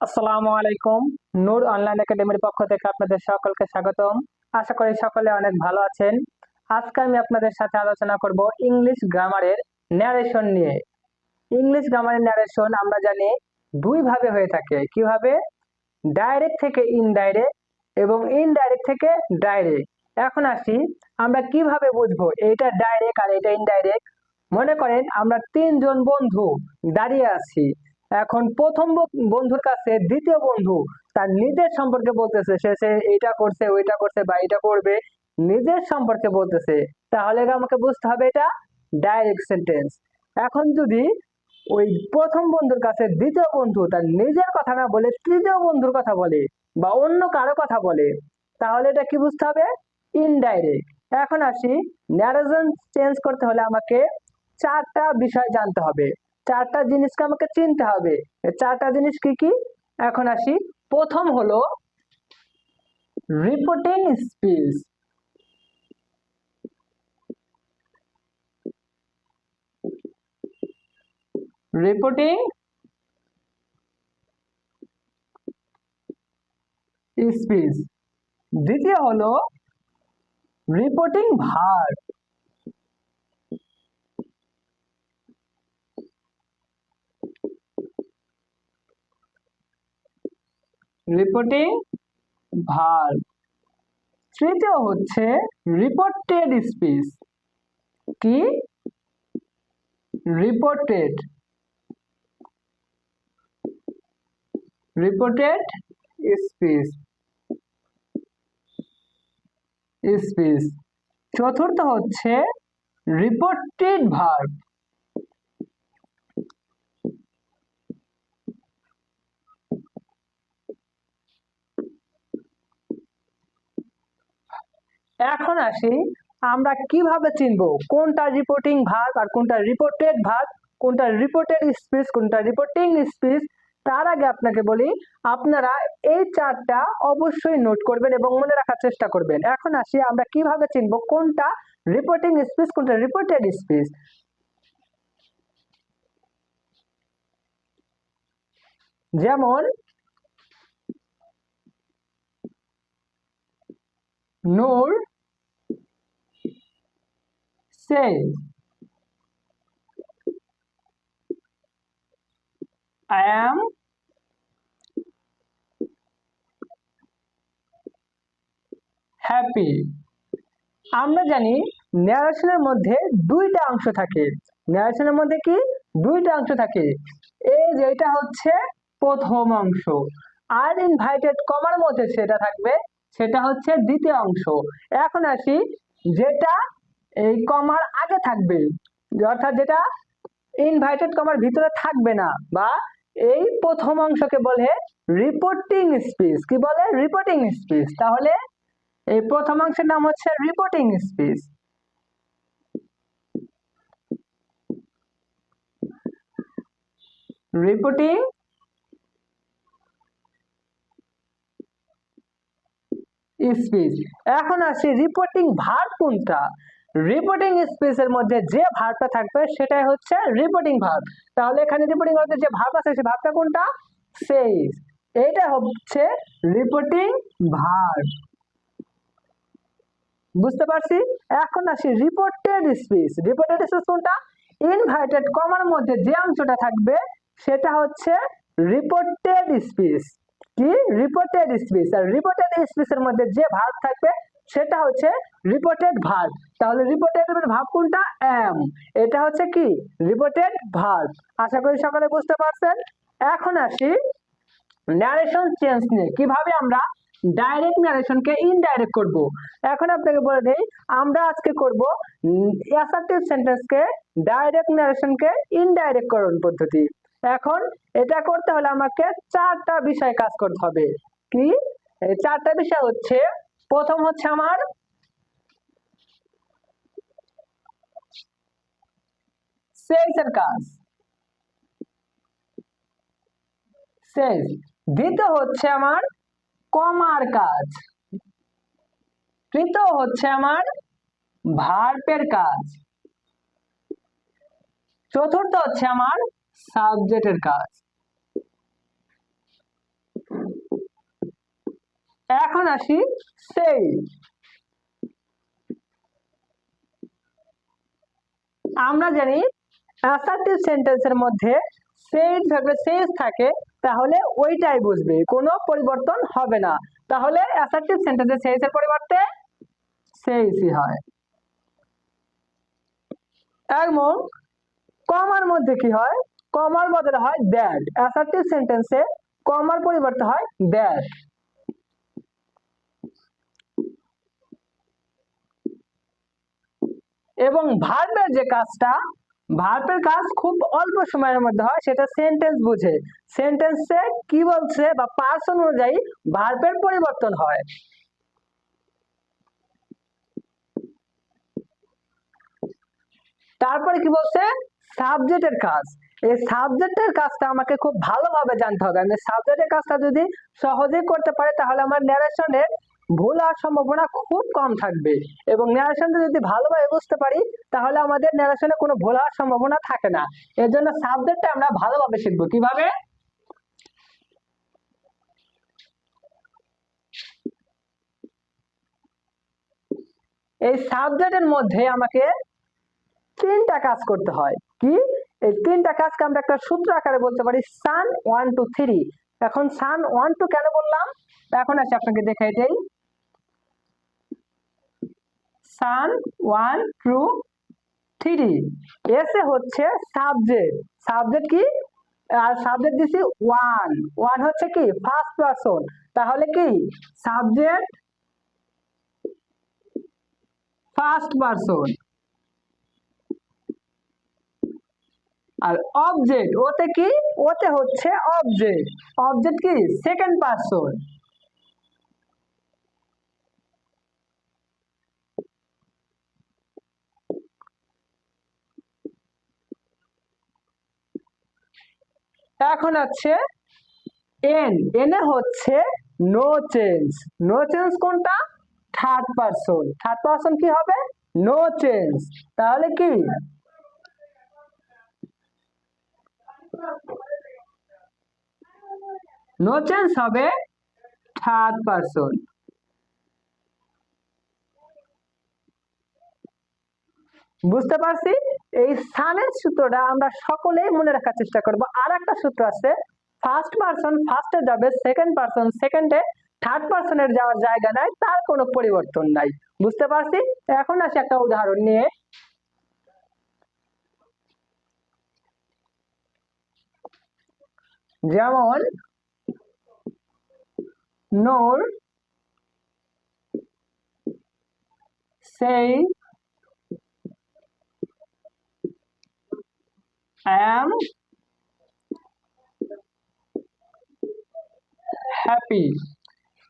আসসালামু আলাইকুম। নূর অনলাইন একাডেমির পক্ষ থেকে আপনাদের সকলকে স্বাগতম। আশা করি সকলে অনেক ভালো আছেন। আজকে আমি আপনাদের সাথে আলোচনা করব ইংলিশ গ্রামারের ন্যারেশন নিয়ে। ইংলিশ গ্রামারের ন্যারেশন আমরা জানি দুই ভাবে হয়ে থাকে। কিভাবে? ডাইরেক্ট থেকে ইনডাইরেক্ট এবং ইনডাইরেক্ট থেকে ডাইরেক্ট। এখন আসি, আমরা কিভাবে বুঝবো এটা ডাইরেক্ট আর এটা ইনডাইরেক্ট। মনে করেন আমরা তিনজন বন্ধু দাঁড়িয়ে আছি। এখন প্রথম বন্ধুর কাছে দ্বিতীয় বন্ধু তার নিজের সম্পর্কে বলতেছে, সে এটা করছে, ওইটা করছে বা এটা করবে, নিজের সম্পর্কে বলতেছে। তাহলে আমাকে বুঝতে হবে এটা ডাইরেক্ট সেন্টেন্স। এখন যদি ওই প্রথম বন্ধুর কাছে দ্বিতীয় বন্ধু তার নিজের কথা না বলে তৃতীয় বন্ধুর কথা বলে বা অন্য কারো কথা বলে, তাহলে এটা কি বুঝতে হবে? ইনডাইরেক্ট। এখন আসি, ন্যারেশন চেঞ্জ করতে হলে আমাকে চারটা বিষয় জানতে হবে, চারটা জিনিসকে আমাকে চিনতে হবে। চারটা জিনিস কি কি? এখন আসি, প্রথম হলো রিপোর্টিং স্পিচ। Reporting speech. দ্বিতীয় হলো রিপোর্টিং ভার্ব। Reporting verb. তৃতীয় হচ্ছে রিপোর্টেড স্পিচ। কি? Reported reported speech speech. চতুর্থ হচ্ছে রিপোর্টেড ভার্ব। এখন আসি, আমরা কিভাবে চিনবো কোনটা রিপোর্টিং ভার্ব আর কোনটা রিপোর্টেড ভার্ব, কোনটা রিপোর্টেড স্পিচ, কোনটা রিপোর্টিং স্পিচ। তার আগে আপনাকে বলি, আপনারা এই চারটা অবশ্যই নোট করবেন এবং মনে রাখার চেষ্টা করবেন। এখন আসি, আমরা কিভাবে চিনবো কোনটা রিপোর্টিং স্পিচ, কোনটা রিপোর্টেড স্পিচ। যেমন নূর says I am happy। আমরা জানি ন্যারেশনের মধ্যে দুইটা অংশ থাকে। ন্যারেশনের মধ্যে কি দুইটা অংশ থাকে? এই যে এটা হচ্ছে প্রথম অংশ, আর ইনভাইটেড কমার মধ্যে সেটা থাকবে, সেটা হচ্ছে দ্বিতীয় অংশ। এখন আসি, যেটা এই কমার আগে থাকবে, অর্থাৎ যেটা ইনভাইটেড কমার ভিতরে থাকবে না, বা এই প্রথম অংশকে বলে রিপোর্টিং স্পিচ। কি বলে? Reporting speech. তাহলে এই প্রথম অংশের নাম হচ্ছে রিপোর্টিং স্পিচ। Reporting speech. এখন আসি রিপোর্টিং ভার্ব কোনটা। রিপোর্টিং স্পিচের মধ্যে যে ভার্বটা থাকবে সেটাই হচ্ছে রিপোর্টিং ভার্ব। তাহলে এখানে রিপোর্টিং ভার্বের যে ভার্ব আছে সেই ভার্বটা কোনটা? সেইস। এটা হচ্ছে রিপোর্টিং ভার্ব। বুঝতে পারছি? এখন আসি রিপোর্টেড স্পিচ। রিপোর্টেড স্পিচ কোনটা? ইনভার্টেড কমার মধ্যে যে অংশটা থাকবে সেটা হচ্ছে রিপোর্টেড স্পিচ। কি? Reported speech. আর রিপোর্টেড স্পিচের মধ্যে যে ভার্ব থাকবে সেটা হচ্ছে রিপোর্টেড ভার্ব। তাহলে রিপোর্টেড ভার্ব কোনটা? এম। এটা হচ্ছে কি? Reported verb. আশা করি সকলে বুঝতে পারছেন। এখন আসি ন্যারেশন চেঞ্জ নিয়ে, কিভাবে আমরা ডাইরেক্ট ন্যারেশনকে ইনডাইরেক্ট করব। এখন আপনাকে বলে দেই, আমরা আজকে করব অ্যাসার্টিভ সেন্টেন্সকে ডাইরেক্ট ন্যারেশনকে ইনডাইরেক্ট করণ পদ্ধতি। এখন এটা করতে হলে আমাকে চারটা বিষয় কাজ করতে হবে। কি? এই চারটা বিষয় হচ্ছে, প্রথম হচ্ছে আমার সেলস এর কাজ, সেলস। দ্বিতীয় হচ্ছে আমার কমার কাজ। তৃতীয় হচ্ছে আমার ভার্বের কাজ। চতুর্থ হচ্ছে আমার সাবজেক্টের কাজ। এখন আসি সেই। আমরা জানি অ্যাসার্টিভ সেন্টেন্সের মধ্যে সেই থাকলে শেষ থাকে, তাহলে ওইটাই বুঝবে, কোনো পরিবর্তন হবে না। তাহলে অ্যাসার্টিভ সেন্টেন্সে শেষের পরিবর্তে সেইসই হয়। এবং কমার মধ্যে কি হয়, কমার বদলে হয় দ্যাট। অ্যাসার্টিভ সেন্টেন্সে কমার পরিবর্তে হয় দ্যাট। এবং ভার্বের যে কাজটা, ভার্বের কাজ খুব অল্প সময়ের মধ্যে হয়, সেটা সেন্টেন্স বুঝে। সেন্টেন্সে কি বলছে বা পার্সন অনুযায়ী ভার্বের পরিবর্তন হয়। তারপরে কি বলছে, সাবজেক্টের কাজ। এই সাবজেক্টের কাজটা আমাকে খুব ভালোভাবে জানতে হবে। আমি সাবজেক্টের কাজটা যদি সহজেই করতে পারি, তাহলে আমার ন্যারেশনের ভুল হওয়ার সম্ভাবনা খুব কম থাকবে। এবং ন্যারেশনটা যদি ভালোভাবে বুঝতে পারি, তাহলে আমাদের ন্যারেশনে কোনো ভুল হওয়ার সম্ভাবনা থাকে না। এর জন্য সাবজেক্টটা আমরা ভালোভাবে শিখবো। কিভাবে? এই সাবজেক্টের মধ্যে আমাকে তিনটা কাজ করতে হয়। কি? এই তিনটা কাজকে আমরা একটা সূত্র আকারে বলতে পারি, সান 1 2 3। এখন সান 1 2 কেন বললাম, এখন আসি আপনাকে দেখাই দেই। সান 1 2 3, এসে হচ্ছে সাবজেক্ট। সাবজেক্ট কি? আর সাবজেক্ট দিছি ওয়ান। ওয়ান হচ্ছে কি? First person. তাহলে কি? Subject first person. আর অবজেক্ট, ওতে কি? ওতে হচ্ছে অবজেক্ট। অবজেক্ট কি? Second person. এখন আছে এন। এনে হচ্ছে নো চেঞ্জ। নো চেঞ্জ কোনটা? Third person. থার্ড পারসন কি হবে? No change. তাহলে কি? নো চেঞ্জ হবে থার্ড পারসন। বুঝতে পারছি? এই সানের সূত্রটা আমরা সকলেই মনে রাখার চেষ্টা করব। আর একটা সূত্র আছে, ফার্স্ট পারসন ফার্স্টে যাবে, সেকেন্ড পারসন সেকেন্ডে, থার্ড পারসনের যাওয়ার জায়গা নাই, তার কোনো পরিবর্তন নাই। বুঝতে পারছি? এখন আসি একটা উদাহরণ নিয়ে। যেমন নূর say I am happy।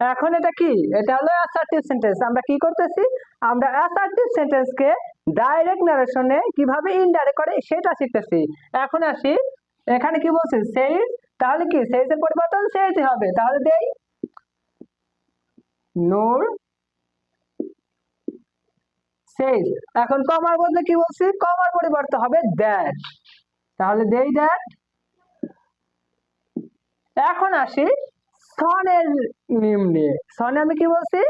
এখন এটা কি? এটা হলো অ্যাসার্টিভ সেন্টেন্স। আমরা কি করতেছি? আমরা অ্যাসার্টিভ সেন্টেন্সকে ডাইরেক্ট নারেশনে কিভাবে ইনডাইরেক্ট করে সেটা শিখতেছি। এখন আসি, এখানে কি বলছে? সেই। তাহলে কি? সেইজের পরিবর্তন সেইতে হবে। তাহলে দেই নূর সেই। এখন কমার বদলে কি বলছি? কমার পরিবর্তন হবে দ্যাট। তাহলে দেই দ্যাট। এখন আসি সনের নিয়ম নিয়ে। সনে আমি কি বলছি?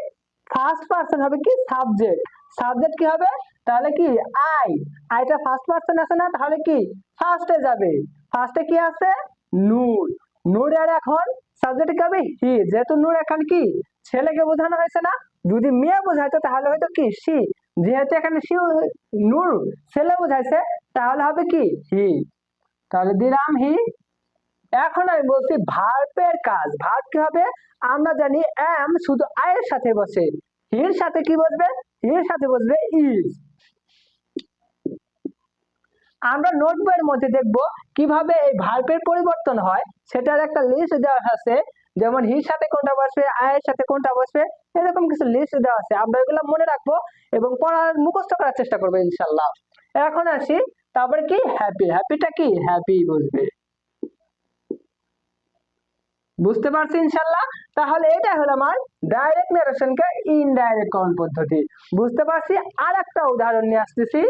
ফার্স্ট পারসন হবে কি? সাবজেক্ট। সাবজেক্ট কি হবে? তাহলে কি? আই। আইটা ফার্স্ট পারসন আছে না, তাহলে কি? ফার্স্টে যাবে। ফার্স্টে কি আছে? নূর। নূরের এখন সাবজেক্ট কি হবে? হি। যেহেতু নূর এখন কি ছেলেকে বোঝানো হয়েছে না, যদি মেয়ে বোঝাইতো তাহলে হয়তো কি সি। যেহেতু এখানে সি, নূর ছেলে বোঝাইছে, তাহলে হবে কি? হি। তাহলে দিলাম হি। এখন আমি বলছি ভার্বের কাজ। ভার্ব কি হবে? আমরা জানি এম শুধু আই এর সাথে বসে, হির সাথে কি বসবে? হির সাথে বসবে ইজ। আমরা নোট বইয়ের মধ্যে দেখব কিভাবে এই ভার্বের পরিবর্তন হয়, সেটার একটা লিস্ট দেওয়া আছে। যেমন হির সাথে কোনটা বসবে, আই এর সাথে কোনটা বসবে, এরকম কিছু লিস্ট দেওয়া আছে। আমরা এগুলো মনে রাখবো এবং পড়ার মুখস্থ করার চেষ্টা করবো ইনশাল্লাহ। এখন আসি, তারপরে কি? হ্যাপি। হ্যাপিটা কি? হ্যাপি বসবে। বুঝতে পারছি ইনশাল্লাহ? তাহলে এটা হলো আমার ডাইরেক্ট নারেশনকে ইনডাইরেক্ট করণ পদ্ধতি। বুঝতে পারছি? আর একটা উদাহরণ নিয়ে আসতেছি।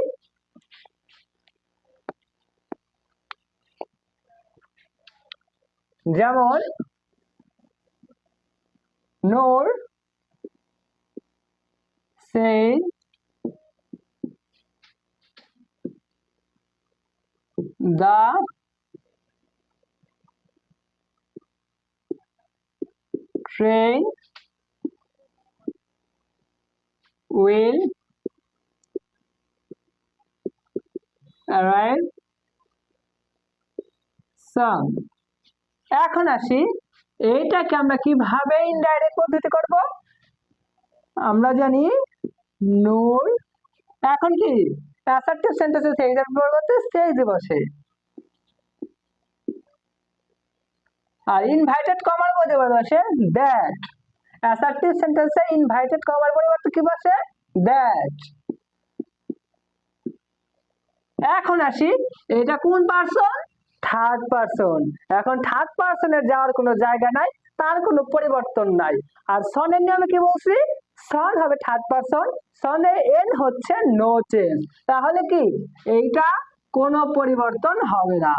যেমন নূর say the train will arrive soon. এখন আসি, এইটাকে আমরা কিভাবে ইনডাইরেক্ট পদ্ধতি করব। আমরা জানি নূর, এখন কি অ্যাসার্টিভ সেন্টেন্সে সেইজের পরিবর্তে সেইজে বসে, আর ইনভাইটেড কমার পরিবর্তে বসে দ্যাট। অ্যাসার্টিভ সেন্টেন্সে ইনভাইটেড কমার পরিবর্তে কি বসে? দ্যাট। এখন আসি, এটা কোন পারসন? Third person. এখন থার্ড পারসনের যাওয়ার কোনো জায়গা নাই, তার কোনো পরিবর্তন নাই। আর সনের নিয়মে কি বলছি? সন হবে থার্ড পারসন, সনের এন হচ্ছে নো চেঞ্জ। তাহলে কি এইটা কোনো পরিবর্তন হবে না।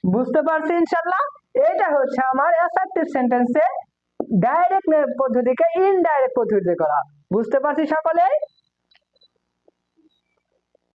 বুঝতে পারছি ইনশাআল্লাহ? এটা হচ্ছে আমার অ্যাসার্টিভ সেন্টেন্সে ডাইরেক্ট পদ্ধতিকে ইনডাইরেক্ট পদ্ধতিতে করা। বুঝতে পারছি সকলে?